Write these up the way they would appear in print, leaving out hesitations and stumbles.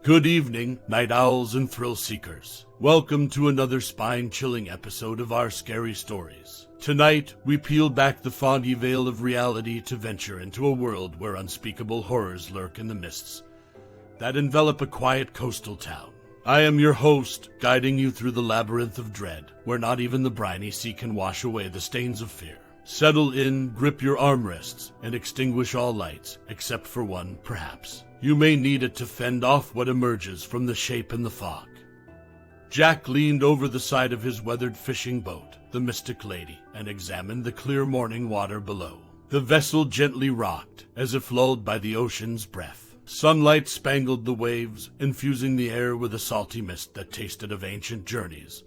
Good evening, night owls and thrill seekers. Welcome to another spine-chilling episode of our scary stories. Tonight, we peel back the foggy veil of reality to venture into a world where unspeakable horrors lurk in the mists that envelop a quiet coastal town. I am your host, guiding you through the labyrinth of dread, where not even the briny sea can wash away the stains of fear. Settle in, grip your armrests, and extinguish all lights, except for one, perhaps. You may need it to fend off what emerges from the shape in the fog. Jack leaned over the side of his weathered fishing boat, the Mystic Lady, and examined the clear morning water below. The vessel gently rocked, as if lulled by the ocean's breath. Sunlight spangled the waves, infusing the air with a salty mist that tasted of ancient journeys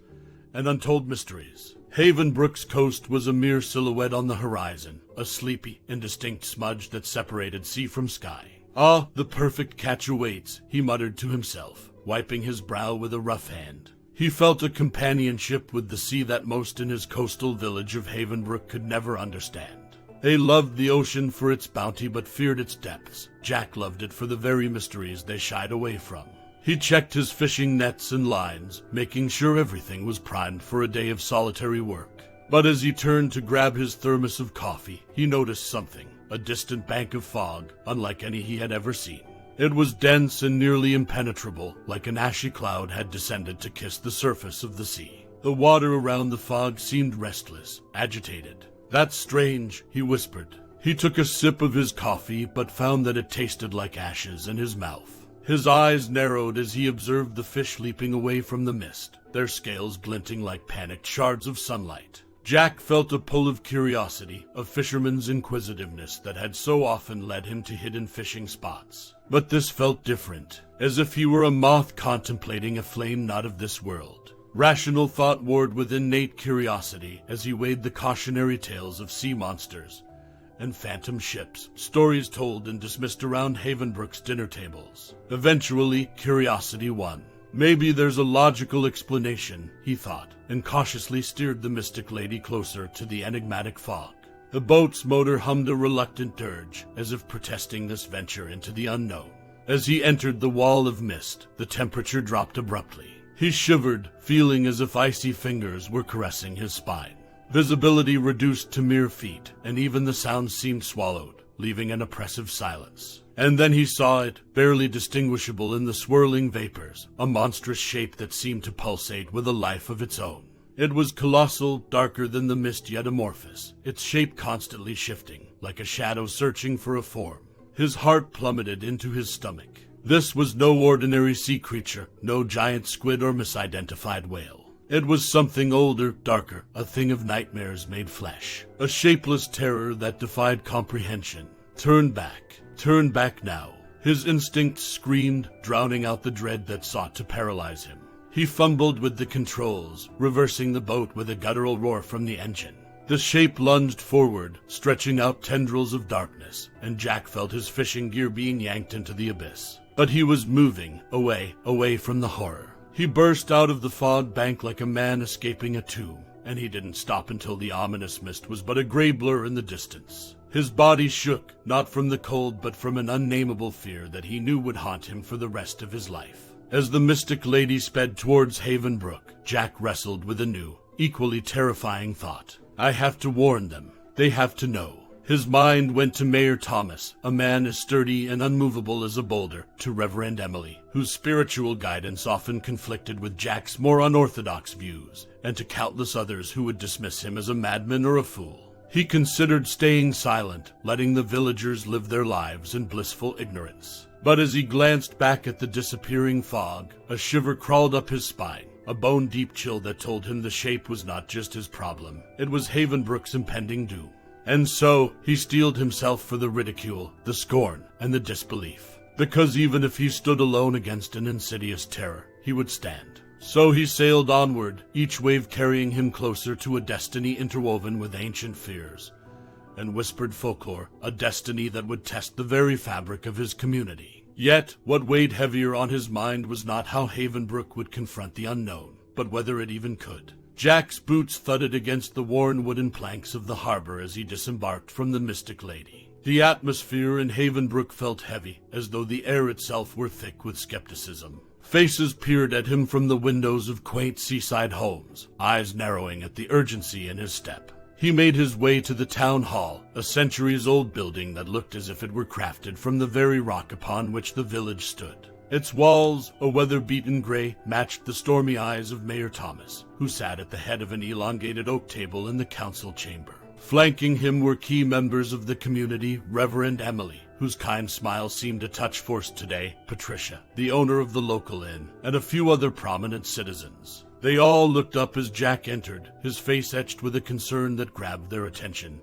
and untold mysteries. Havenbrook's coast was a mere silhouette on the horizon, a sleepy, indistinct smudge that separated sea from sky. Ah, the perfect catch awaits, he muttered to himself, wiping his brow with a rough hand. He felt a companionship with the sea that most in his coastal village of Havenbrook could never understand. They loved the ocean for its bounty but feared its depths. Jack loved it for the very mysteries they shied away from. He checked his fishing nets and lines, making sure everything was primed for a day of solitary work. But as he turned to grab his thermos of coffee, he noticed something, a distant bank of fog, unlike any he had ever seen. It was dense and nearly impenetrable, like an ashy cloud had descended to kiss the surface of the sea. The water around the fog seemed restless, agitated. "That's strange," he whispered. He took a sip of his coffee, but found that it tasted like ashes in his mouth. His eyes narrowed as he observed the fish leaping away from the mist, their scales glinting like panicked shards of sunlight. Jack felt a pull of curiosity, a fisherman's inquisitiveness that had so often led him to hidden fishing spots. But this felt different, as if he were a moth contemplating a flame not of this world. Rational thought warred with innate curiosity as he weighed the cautionary tales of sea monsters and phantom ships, stories told and dismissed around Havenbrook's dinner tables. Eventually, curiosity won. Maybe there's a logical explanation, he thought, and cautiously steered the Mystic Lady closer to the enigmatic fog. The boat's motor hummed a reluctant dirge, as if protesting this venture into the unknown. As he entered the wall of mist, the temperature dropped abruptly. He shivered, feeling as if icy fingers were caressing his spine. Visibility reduced to mere feet, and even the sound seemed swallowed, leaving an oppressive silence. And then he saw it, barely distinguishable in the swirling vapors, a monstrous shape that seemed to pulsate with a life of its own. It was colossal, darker than the mist, yet amorphous, its shape constantly shifting, like a shadow searching for a form. His heart plummeted into his stomach. This was no ordinary sea creature, no giant squid or misidentified whale. It was something older, darker, a thing of nightmares made flesh. A shapeless terror that defied comprehension. Turn back now. His instincts screamed, drowning out the dread that sought to paralyze him. He fumbled with the controls, reversing the boat with a guttural roar from the engine. The shape lunged forward, stretching out tendrils of darkness, and Jack felt his fishing gear being yanked into the abyss. But he was moving, away from the horror. He burst out of the fog bank like a man escaping a tomb, and he didn't stop until the ominous mist was but a gray blur in the distance. His body shook, not from the cold but from an unnameable fear that he knew would haunt him for the rest of his life. As the Mystic Lady sped towards Havenbrook, Jack wrestled with a new, equally terrifying thought. I have to warn them. They have to know. His mind went to Mayor Thomas, a man as sturdy and unmovable as a boulder, to Reverend Emily, whose spiritual guidance often conflicted with Jack's more unorthodox views, and to countless others who would dismiss him as a madman or a fool. He considered staying silent, letting the villagers live their lives in blissful ignorance. But as he glanced back at the disappearing fog, a shiver crawled up his spine, a bone-deep chill that told him the shape was not just his problem, it was Havenbrook's impending doom. And so, he steeled himself for the ridicule, the scorn, and the disbelief. Because even if he stood alone against an insidious terror, he would stand. So he sailed onward, each wave carrying him closer to a destiny interwoven with ancient fears and whispered folklore, a destiny that would test the very fabric of his community. Yet, what weighed heavier on his mind was not how Havenbrook would confront the unknown, but whether it even could. Jack's boots thudded against the worn wooden planks of the harbor as he disembarked from the Mystic Lady. The atmosphere in Havenbrook felt heavy, as though the air itself were thick with skepticism. Faces peered at him from the windows of quaint seaside homes, eyes narrowing at the urgency in his step. He made his way to the town hall, a centuries-old building that looked as if it were crafted from the very rock upon which the village stood. Its walls, a weather-beaten gray, matched the stormy eyes of Mayor Thomas, who sat at the head of an elongated oak table in the council chamber. Flanking him were key members of the community, Reverend Emily, whose kind smile seemed a touch forced today, Patricia, the owner of the local inn, and a few other prominent citizens. They all looked up as Jack entered, his face etched with a concern that grabbed their attention,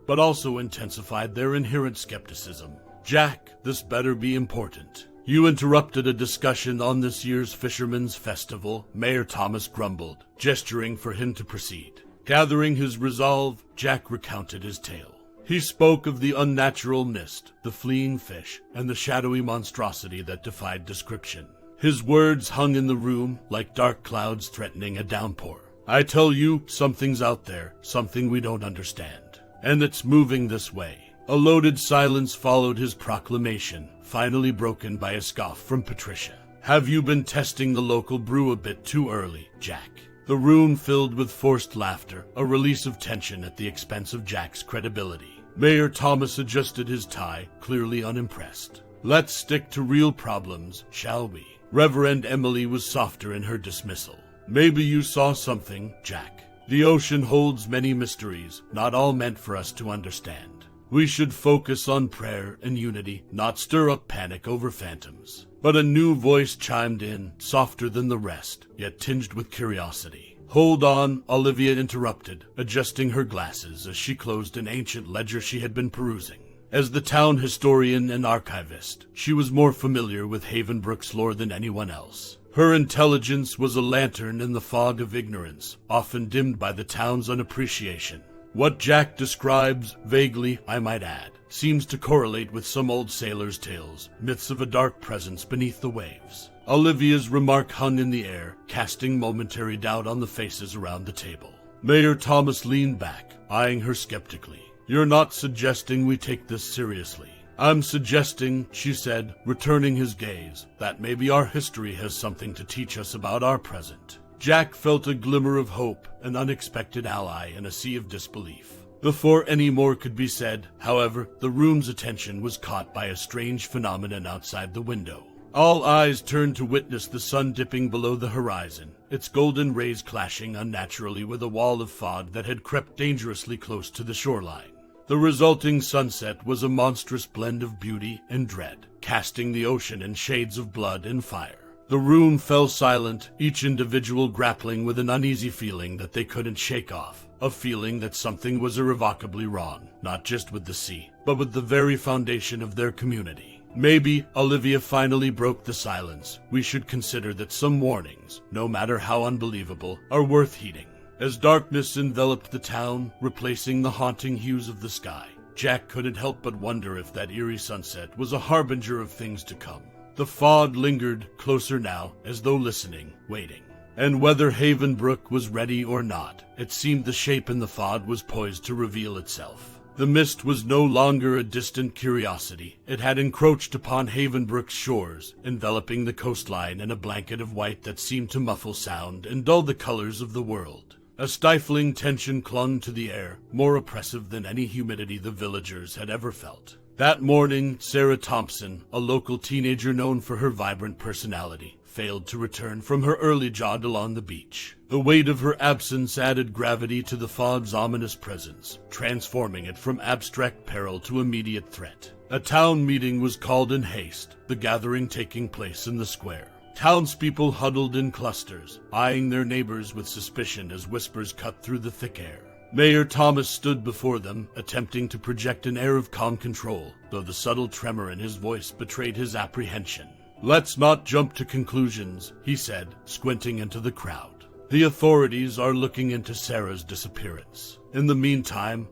but also intensified their inherent skepticism. "Jack, this better be important. You interrupted a discussion on this year's Fisherman's Festival," Mayor Thomas grumbled, gesturing for him to proceed. Gathering his resolve, Jack recounted his tale. He spoke of the unnatural mist, the fleeing fish, and the shadowy monstrosity that defied description. His words hung in the room like dark clouds threatening a downpour. "I tell you, something's out there, something we don't understand. And it's moving this way." A loaded silence followed his proclamation, finally broken by a scoff from Patricia. "Have you been testing the local brew a bit too early, Jack?" The room filled with forced laughter, a release of tension at the expense of Jack's credibility. Mayor Thomas adjusted his tie, clearly unimpressed. "Let's stick to real problems, shall we?" Reverend Emily was softer in her dismissal. "Maybe you saw something, Jack. The ocean holds many mysteries, not all meant for us to understand. We should focus on prayer and unity, not stir up panic over phantoms." But a new voice chimed in, softer than the rest, yet tinged with curiosity. "Hold on," Olivia interrupted, adjusting her glasses as she closed an ancient ledger she had been perusing. As the town historian and archivist, she was more familiar with Havenbrook's lore than anyone else. Her intelligence was a lantern in the fog of ignorance, often dimmed by the town's unappreciation. What Jack describes, vaguely, I might add, seems to correlate with some old sailors' tales, myths of a dark presence beneath the waves. Olivia's remark hung in the air, casting momentary doubt on the faces around the table. Mayor Thomas leaned back, eyeing her skeptically. "You're not suggesting we take this seriously." "I'm suggesting," she said, returning his gaze, "that maybe our history has something to teach us about our present." Jack felt a glimmer of hope, an unexpected ally in a sea of disbelief. Before any more could be said, however, the room's attention was caught by a strange phenomenon outside the window. All eyes turned to witness the sun dipping below the horizon, its golden rays clashing unnaturally with a wall of fog that had crept dangerously close to the shoreline. The resulting sunset was a monstrous blend of beauty and dread, casting the ocean in shades of blood and fire. The room fell silent, each individual grappling with an uneasy feeling that they couldn't shake off, a feeling that something was irrevocably wrong, not just with the sea, but with the very foundation of their community. "Maybe," Olivia finally broke the silence, "we should consider that some warnings, no matter how unbelievable, are worth heeding." As darkness enveloped the town, replacing the haunting hues of the sky, Jack couldn't help but wonder if that eerie sunset was a harbinger of things to come. The fog lingered, closer now, as though listening, waiting. And whether Havenbrook was ready or not, it seemed the shape in the fog was poised to reveal itself. The mist was no longer a distant curiosity. It had encroached upon Havenbrook's shores, enveloping the coastline in a blanket of white that seemed to muffle sound and dull the colors of the world. A stifling tension clung to the air, more oppressive than any humidity the villagers had ever felt. That morning, Sarah Thompson, a local teenager known for her vibrant personality, failed to return from her early jaunt along the beach. The weight of her absence added gravity to the fog's ominous presence, transforming it from abstract peril to immediate threat. A town meeting was called in haste, the gathering taking place in the square. Townspeople huddled in clusters, eyeing their neighbors with suspicion as whispers cut through the thick air. Mayor Thomas stood before them, attempting to project an air of calm control, though the subtle tremor in his voice betrayed his apprehension. "Let's not jump to conclusions," he said, squinting into the crowd. "The authorities are looking into Sarah's disappearance. In the meantime,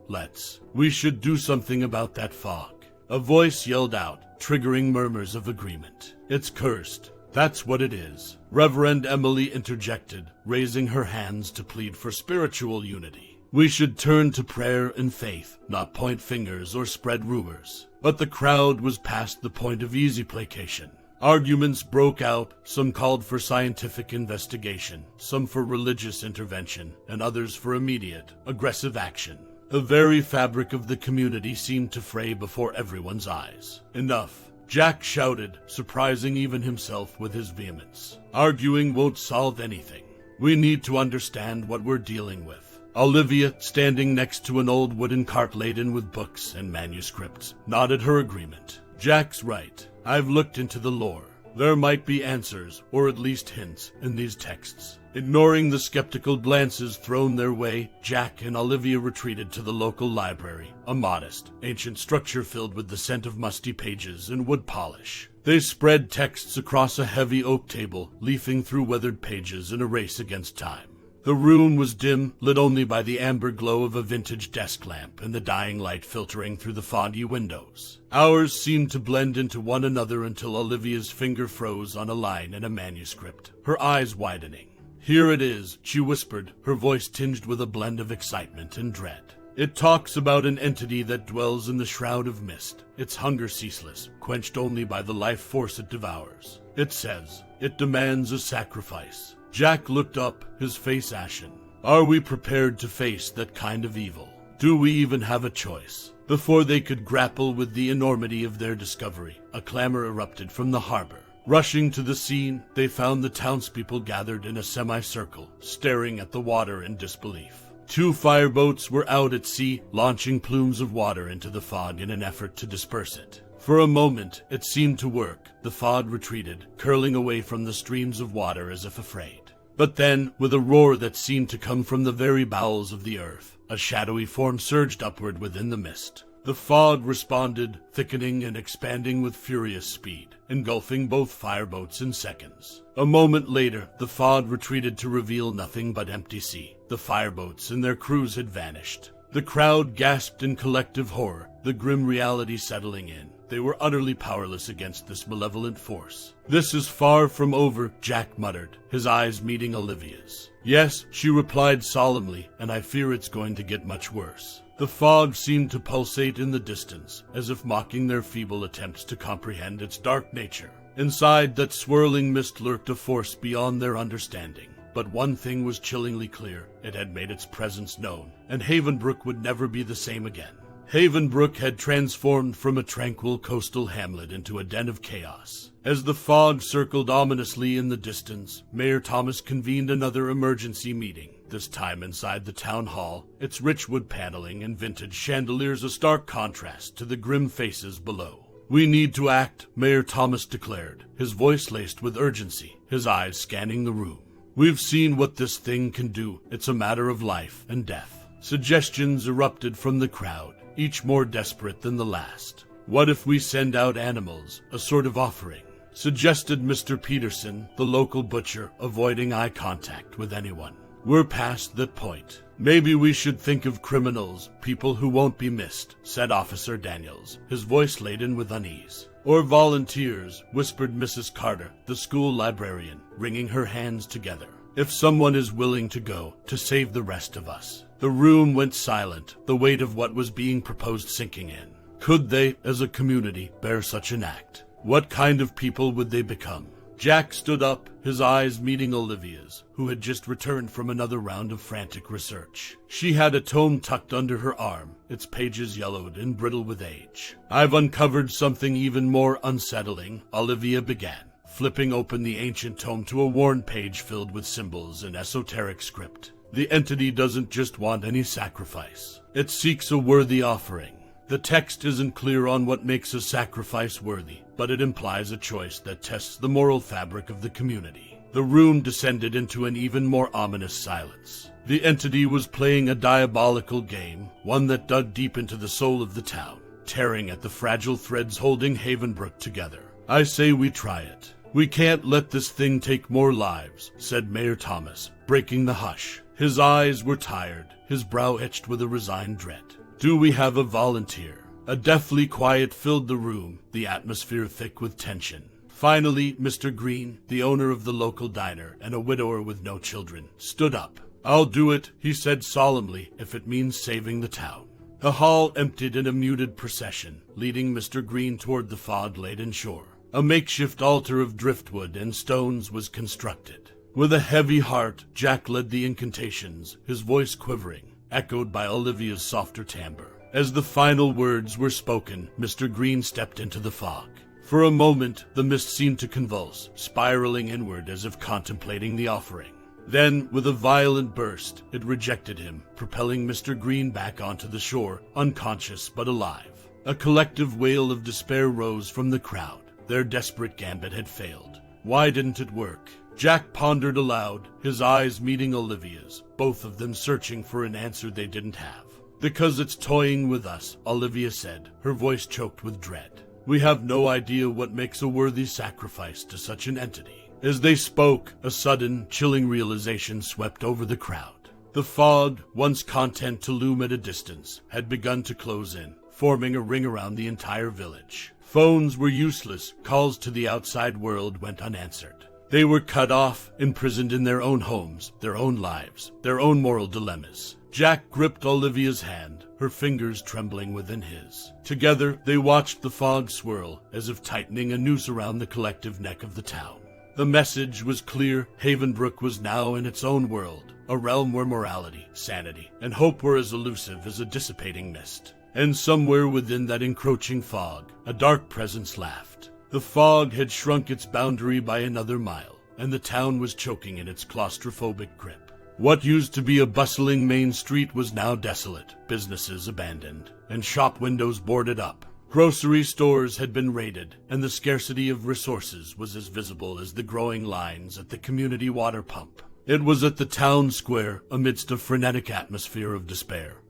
we should do something about that fog." A voice yelled out, triggering murmurs of agreement. "It's cursed. That's what it is." Reverend Emily interjected, raising her hands to plead for spiritual unity. We should turn to prayer and faith, not point fingers or spread rumors. But the crowd was past the point of easy placation. Arguments broke out, some called for scientific investigation, some for religious intervention, and others for immediate, aggressive action. The very fabric of the community seemed to fray before everyone's eyes. Enough, Jack shouted, surprising even himself with his vehemence. Arguing won't solve anything. We need to understand what we're dealing with. Olivia, standing next to an old wooden cart laden with books and manuscripts, nodded her agreement. Jack's right. I've looked into the lore. There might be answers, or at least hints, in these texts. Ignoring the skeptical glances thrown their way, Jack and Olivia retreated to the local library, a modest, ancient structure filled with the scent of musty pages and wood polish. They spread texts across a heavy oak table, leafing through weathered pages in a race against time. The room was dim, lit only by the amber glow of a vintage desk lamp and the dying light filtering through the foggy windows. Hours seemed to blend into one another until Olivia's finger froze on a line in a manuscript, her eyes widening. "Here it is," she whispered, her voice tinged with a blend of excitement and dread. "It talks about an entity that dwells in the shroud of mist, its hunger ceaseless, quenched only by the life force it devours. It says, it demands a sacrifice." Jack looked up, his face ashen. Are we prepared to face that kind of evil? Do we even have a choice? Before they could grapple with the enormity of their discovery, a clamor erupted from the harbor. Rushing to the scene, they found the townspeople gathered in a semicircle, staring at the water in disbelief. 2 fireboats were out at sea, launching plumes of water into the fog in an effort to disperse it. For a moment, it seemed to work. The fog retreated, curling away from the streams of water as if afraid. But then, with a roar that seemed to come from the very bowels of the earth, a shadowy form surged upward within the mist. The fog responded, thickening and expanding with furious speed, engulfing both fireboats in seconds. A moment later, the fog retreated to reveal nothing but empty sea. The fireboats and their crews had vanished. The crowd gasped in collective horror, the grim reality settling in. They were utterly powerless against this malevolent force. "This is far from over," Jack muttered, his eyes meeting Olivia's. "Yes," she replied solemnly, "and I fear it's going to get much worse." The fog seemed to pulsate in the distance, as if mocking their feeble attempts to comprehend its dark nature. Inside that swirling mist lurked a force beyond their understanding. But one thing was chillingly clear. It had made its presence known, and Havenbrook would never be the same again. Havenbrook had transformed from a tranquil coastal hamlet into a den of chaos. As the fog circled ominously in the distance, Mayor Thomas convened another emergency meeting, this time inside the town hall, its rich wood paneling and vintage chandeliers a stark contrast to the grim faces below. "We need to act," Mayor Thomas declared, his voice laced with urgency, his eyes scanning the room. "We've seen what this thing can do. It's a matter of life and death." Suggestions erupted from the crowd, each more desperate than the last. "What if we send out animals, a sort of offering?" suggested Mr. Peterson, the local butcher, avoiding eye contact with anyone. "We're past that point. Maybe we should think of criminals, people who won't be missed," said Officer Daniels, his voice laden with unease. "Or volunteers," whispered Mrs. Carter, the school librarian, wringing her hands together. "If someone is willing to go, to save the rest of us." The room went silent, the weight of what was being proposed sinking in. Could they, as a community, bear such an act? What kind of people would they become? Jack stood up, his eyes meeting Olivia's, who had just returned from another round of frantic research. She had a tome tucked under her arm, its pages yellowed and brittle with age. "I've uncovered something even more unsettling," Olivia began, flipping open the ancient tome to a worn page filled with symbols and esoteric script. "The entity doesn't just want any sacrifice. It seeks a worthy offering. The text isn't clear on what makes a sacrifice worthy, but it implies a choice that tests the moral fabric of the community." The room descended into an even more ominous silence. The entity was playing a diabolical game, one that dug deep into the soul of the town, tearing at the fragile threads holding Havenbrook together. "I say we try it. We can't let this thing take more lives," said Mayor Thomas, breaking the hush. His eyes were tired, his brow etched with a resigned dread. "Do we have a volunteer?" A deathly quiet filled the room, the atmosphere thick with tension. Finally, Mr. Green, the owner of the local diner and a widower with no children, stood up. "I'll do it," he said solemnly, "if it means saving the town." The hall emptied in a muted procession, leading Mr. Green toward the fog-laden shore. A makeshift altar of driftwood and stones was constructed. With a heavy heart, Jack led the incantations, his voice quivering, echoed by Olivia's softer timbre. As the final words were spoken, Mr. Green stepped into the fog. For a moment, the mist seemed to convulse, spiraling inward as if contemplating the offering. Then, with a violent burst, it rejected him, propelling Mr. Green back onto the shore, unconscious but alive. A collective wail of despair rose from the crowd. Their desperate gambit had failed. Why didn't it work? Jack pondered aloud, his eyes meeting Olivia's, both of them searching for an answer they didn't have. "Because it's toying with us," Olivia said, her voice choked with dread. "We have no idea what makes a worthy sacrifice to such an entity." As they spoke, a sudden, chilling realization swept over the crowd. The fog, once content to loom at a distance, had begun to close in, forming a ring around the entire village. Phones were useless, calls to the outside world went unanswered. They were cut off, imprisoned in their own homes, their own lives, their own moral dilemmas. Jack gripped Olivia's hand, her fingers trembling within his. Together, they watched the fog swirl, as if tightening a noose around the collective neck of the town. The message was clear. Havenbrook was now in its own world, a realm where morality, sanity, and hope were as elusive as a dissipating mist. And somewhere within that encroaching fog, a dark presence laughed. The fog had shrunk its boundary by another mile, and the town was choking in its claustrophobic grip. What used to be a bustling main street was now desolate, businesses abandoned, and shop windows boarded up. Grocery stores had been raided, and the scarcity of resources was as visible as the growing lines at the community water pump. It was at the town square, amidst a frenetic atmosphere of despair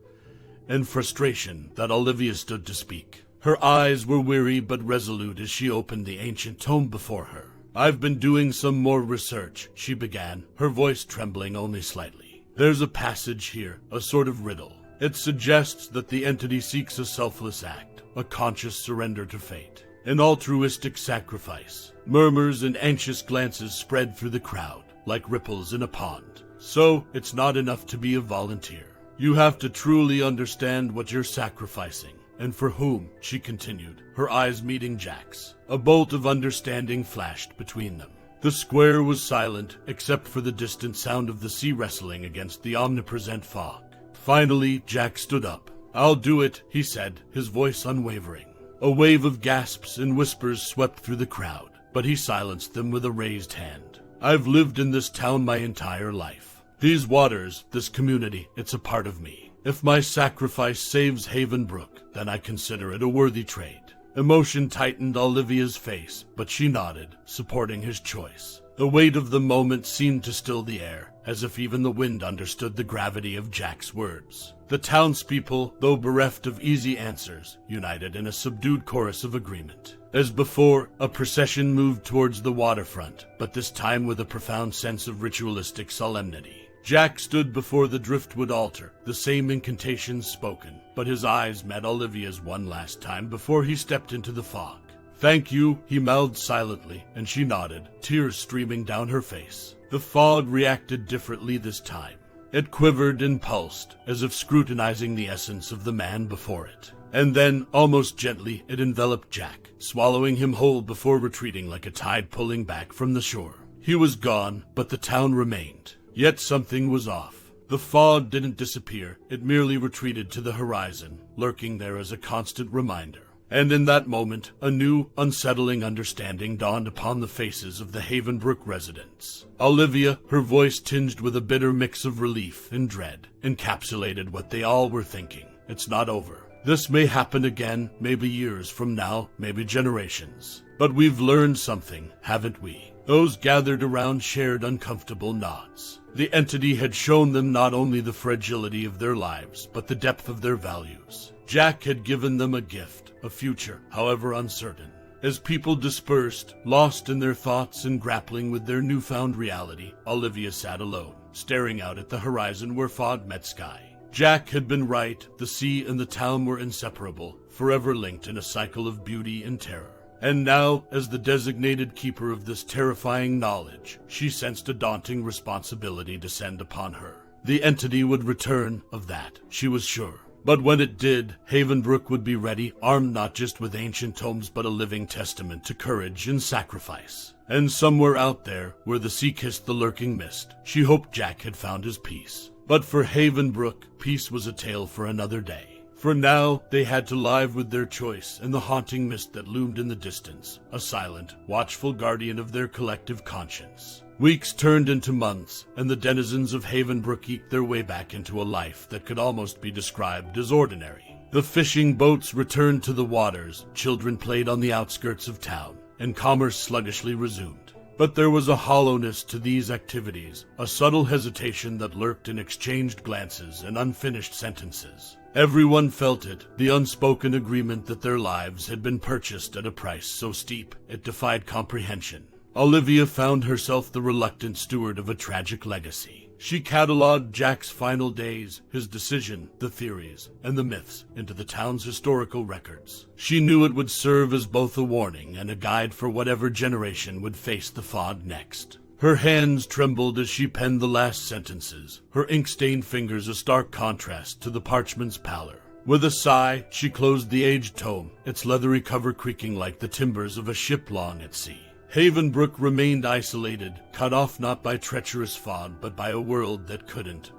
and frustration, that Olivia stood to speak. Her eyes were weary but resolute as she opened the ancient tome before her. "I've been doing some more research," she began, her voice trembling only slightly. "There's a passage here, a sort of riddle. It suggests that the entity seeks a selfless act, a conscious surrender to fate, an altruistic sacrifice." Murmurs and anxious glances spread through the crowd, like ripples in a pond. "So, it's not enough to be a volunteer. You have to truly understand what you're sacrificing. And for whom," she continued, her eyes meeting Jack's. A bolt of understanding flashed between them. The square was silent, except for the distant sound of the sea wrestling against the omnipresent fog. Finally, Jack stood up. "I'll do it," he said, his voice unwavering. A wave of gasps and whispers swept through the crowd, but he silenced them with a raised hand. "I've lived in this town my entire life. These waters, this community, it's a part of me. If my sacrifice saves Havenbrook, then I consider it a worthy trade." Emotion tightened Olivia's face, but she nodded, supporting his choice. The weight of the moment seemed to still the air, as if even the wind understood the gravity of Jack's words. The townspeople, though bereft of easy answers, united in a subdued chorus of agreement. As before, a procession moved towards the waterfront, but this time with a profound sense of ritualistic solemnity. Jack stood before the driftwood altar, the same incantations spoken, but his eyes met Olivia's one last time before he stepped into the fog. "Thank you," he mouthed silently, and she nodded, tears streaming down her face. The fog reacted differently this time. It quivered and pulsed, as if scrutinizing the essence of the man before it. And then, almost gently, it enveloped Jack, swallowing him whole before retreating like a tide pulling back from the shore. He was gone, but the town remained. Yet something was off. The fog didn't disappear, it merely retreated to the horizon, lurking there as a constant reminder. And in that moment, a new, unsettling understanding dawned upon the faces of the Havenbrook residents. Olivia, her voice tinged with a bitter mix of relief and dread, encapsulated what they all were thinking. "It's not over. This may happen again, maybe years from now, maybe generations. But we've learned something, haven't we?" Those gathered around shared uncomfortable nods. The entity had shown them not only the fragility of their lives, but the depth of their values. Jack had given them a gift, a future, however uncertain. As people dispersed, lost in their thoughts and grappling with their newfound reality, Olivia sat alone, staring out at the horizon where fog met sky. Jack had been right, the sea and the town were inseparable, forever linked in a cycle of beauty and terror. And now, as the designated keeper of this terrifying knowledge, she sensed a daunting responsibility descend upon her. The entity would return, of that she was sure. But when it did, Havenbrook would be ready, armed not just with ancient tomes but a living testament to courage and sacrifice. And somewhere out there, where the sea kissed the lurking mist, she hoped Jack had found his peace. But for Havenbrook, peace was a tale for another day. For now, they had to live with their choice and the haunting mist that loomed in the distance, a silent, watchful guardian of their collective conscience. Weeks turned into months, and the denizens of Havenbrook eked their way back into a life that could almost be described as ordinary. The fishing boats returned to the waters, children played on the outskirts of town, and commerce sluggishly resumed. But there was a hollowness to these activities, a subtle hesitation that lurked in exchanged glances and unfinished sentences. Everyone felt it, the unspoken agreement that their lives had been purchased at a price so steep it defied comprehension. Olivia found herself the reluctant steward of a tragic legacy. She catalogued Jack's final days, his decision, the theories, and the myths into the town's historical records. She knew it would serve as both a warning and a guide for whatever generation would face the fog next. Her hands trembled as she penned the last sentences, her ink-stained fingers a stark contrast to the parchment's pallor. With a sigh, she closed the aged tome, its leathery cover creaking like the timbers of a ship long at sea. Havenbrook remained isolated, cut off not by treacherous fog, but by a world that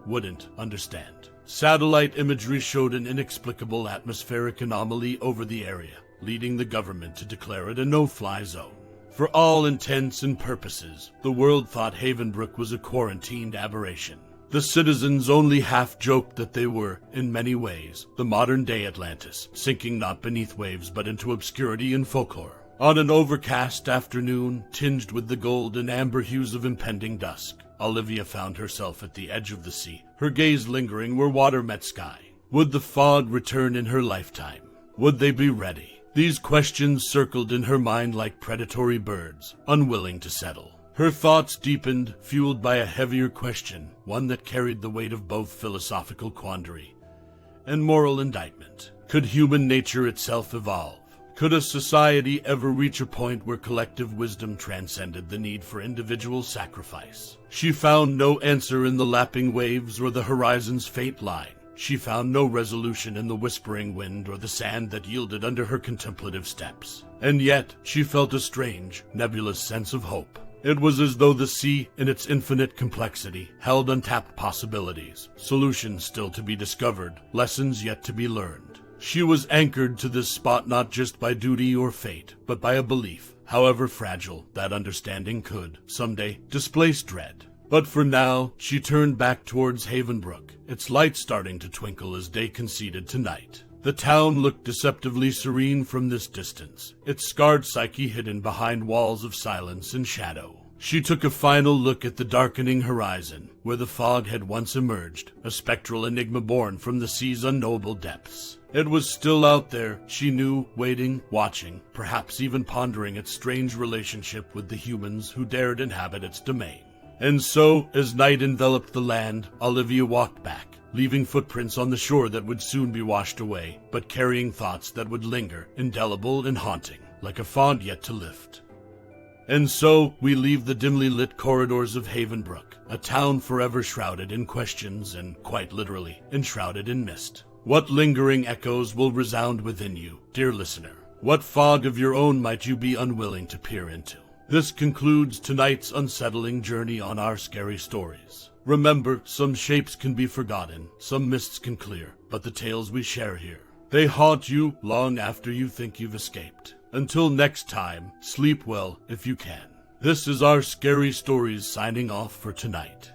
wouldn't understand. Satellite imagery showed an inexplicable atmospheric anomaly over the area, leading the government to declare it a no-fly zone. For all intents and purposes, the world thought Havenbrook was a quarantined aberration. The citizens only half joked that they were, in many ways, the modern-day Atlantis, sinking not beneath waves but into obscurity and folklore. On an overcast afternoon, tinged with the gold and amber hues of impending dusk, Olivia found herself at the edge of the sea, her gaze lingering where water met sky. Would the fog return in her lifetime? Would they be ready? These questions circled in her mind like predatory birds, unwilling to settle. Her thoughts deepened, fueled by a heavier question, one that carried the weight of both philosophical quandary and moral indictment. Could human nature itself evolve? Could a society ever reach a point where collective wisdom transcended the need for individual sacrifice? She found no answer in the lapping waves or the horizon's faint line. She found no resolution in the whispering wind or the sand that yielded under her contemplative steps. And yet, she felt a strange, nebulous sense of hope. It was as though the sea, in its infinite complexity, held untapped possibilities, solutions still to be discovered, lessons yet to be learned. She was anchored to this spot not just by duty or fate, but by a belief, however fragile, that understanding could, someday, displace dread. But for now, she turned back towards Havenbrook, its light starting to twinkle as day conceded to night. The town looked deceptively serene from this distance, its scarred psyche hidden behind walls of silence and shadow. She took a final look at the darkening horizon, where the fog had once emerged, a spectral enigma born from the sea's unknowable depths. It was still out there, she knew, waiting, watching, perhaps even pondering its strange relationship with the humans who dared inhabit its domain. And so, as night enveloped the land, Olivia walked back, leaving footprints on the shore that would soon be washed away, but carrying thoughts that would linger, indelible and haunting, like a fog yet to lift. And so, we leave the dimly lit corridors of Havenbrook, a town forever shrouded in questions and, quite literally, enshrouded in mist. What lingering echoes will resound within you, dear listener? What fog of your own might you be unwilling to peer into? This concludes tonight's unsettling journey on our scary stories. Remember, some shapes can be forgotten, some mists can clear, but the tales we share here, they haunt you long after you think you've escaped. Until next time, sleep well if you can. This is our Scary Stories signing off for tonight.